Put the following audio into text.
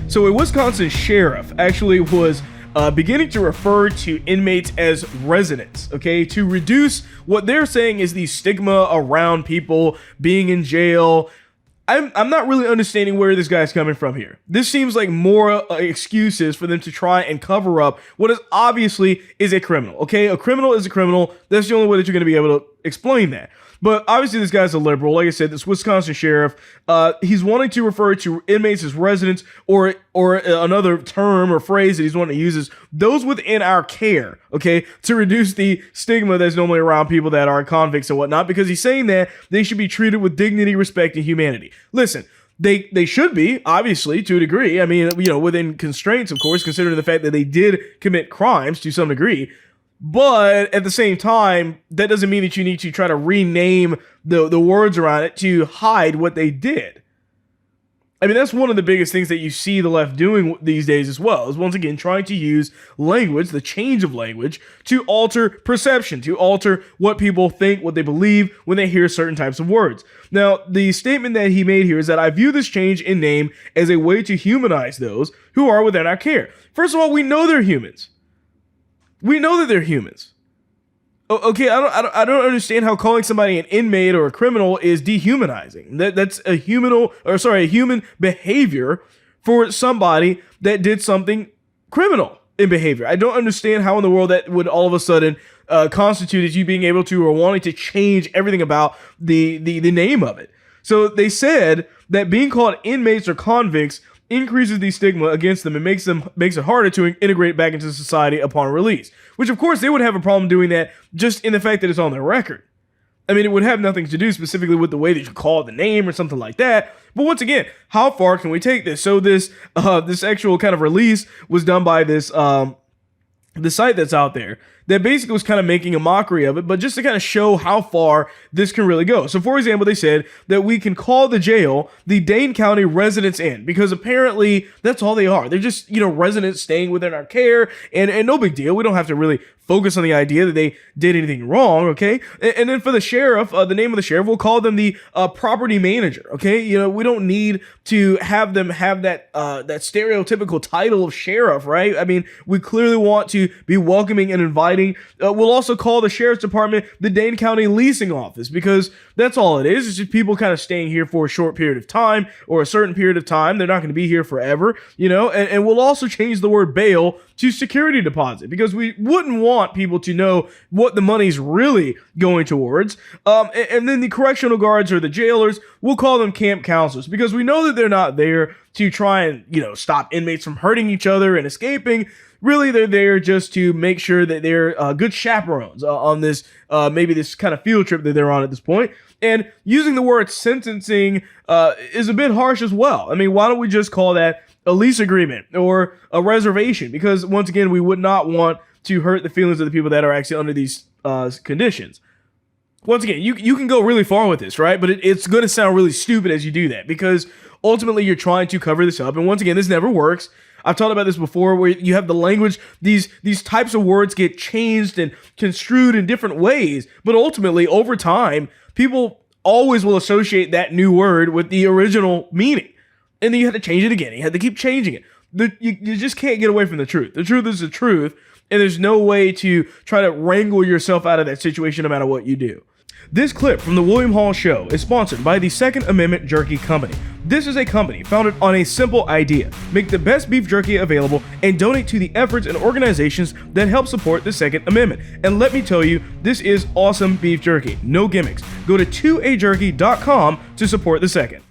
So a Wisconsin sheriff actually was beginning to refer to inmates as residents, okay, to reduce what they're saying is the stigma around people being in jail. I'm not really understanding where this guy's coming from here. This seems like more excuses for them to try and cover up what is obviously is a criminal, okay? A criminal is a criminal. That's the only way that you're going to be able to explain that. But obviously this guy's a liberal. Like I said, this Wisconsin sheriff, he's wanting to refer to inmates as residents, or another term or phrase that he's wanting to use is those within our care, okay, to reduce the stigma that's normally around people that are convicts and whatnot, because he's saying that they should be treated with dignity, respect, and humanity. Listen, they should be, obviously, to a degree. I mean, within constraints, of course, considering the fact that they did commit crimes to some degree. But at the same time, that doesn't mean that you need to try to rename the words around it to hide what they did. I mean, that's one of the biggest things that you see the left doing these days as well, is once again trying to use language, the change of language, to alter perception, to alter what people think, what they believe when they hear certain types of words. Now, the statement that he made here is that I view this change in name as a way to humanize those who are within our care. First of all, we know they're humans. We know that they're humans. Okay, I don't understand how calling somebody an inmate or a criminal is dehumanizing. That's a human behavior for somebody that did something criminal in behavior. I don't understand how in the world that would all of a sudden constitute as you being able to or wanting to change everything about the name of it. So they said that being called inmates or convicts increases the stigma against them and makes it harder to integrate back into society upon release. Which, of course, they would have a problem doing that just in the fact that it's on their record. I mean, it would have nothing to do specifically with the way that you call the name or something like that. But once again, how far can we take this? So this actual kind of release was done by this the site that's out there that basically was kind of making a mockery of it, but just to kind of show how far this can really go. So, for example, they said that we can call the jail the Dane County Residence Inn, because apparently that's all they are. They're just, residents staying within our care, and no big deal. We don't have to really focus on the idea that they did anything wrong, okay? And then for the sheriff, the name of the sheriff, we'll call them the property manager, okay? We don't need to have them have that stereotypical title of sheriff, right? I mean, we clearly want to be welcoming and inviting. We'll also call the sheriff's department the Dane County Leasing Office, because that's all it is. It's just people kind of staying here for a short period of time or a certain period of time. They're not going to be here forever, and we'll also change the word bail to security deposit, because we wouldn't want people to know what the money's really going towards. And then the correctional guards or the jailers, we'll call them camp counselors, because we know that they're not there to try and, stop inmates from hurting each other and escaping. Really, they're there just to make sure that they're good chaperones on this, maybe this kind of field trip that they're on at this point. And using the word sentencing is a bit harsh as well. I mean, why don't we just call that a lease agreement or a reservation? Because once again, we would not want to hurt the feelings of the people that are actually under these conditions. Once again, you can go really far with this, right? But it's going to sound really stupid as you do that, because ultimately you're trying to cover this up. And once again, this never works. I've talked about this before, where you have the language, these types of words get changed and construed in different ways. But ultimately, over time, people always will associate that new word with the original meaning. And then you have to change it again. You have to keep changing it. You just can't get away from the truth. The truth is the truth. And there's no way to try to wrangle yourself out of that situation no matter what you do. This clip from the William Hall Show is sponsored by the Second Amendment Jerky Company. This is a company founded on a simple idea: make the best beef jerky available and donate to the efforts and organizations that help support the Second Amendment. And let me tell you, this is awesome beef jerky. No gimmicks. Go to 2ajerky.com to support the Second.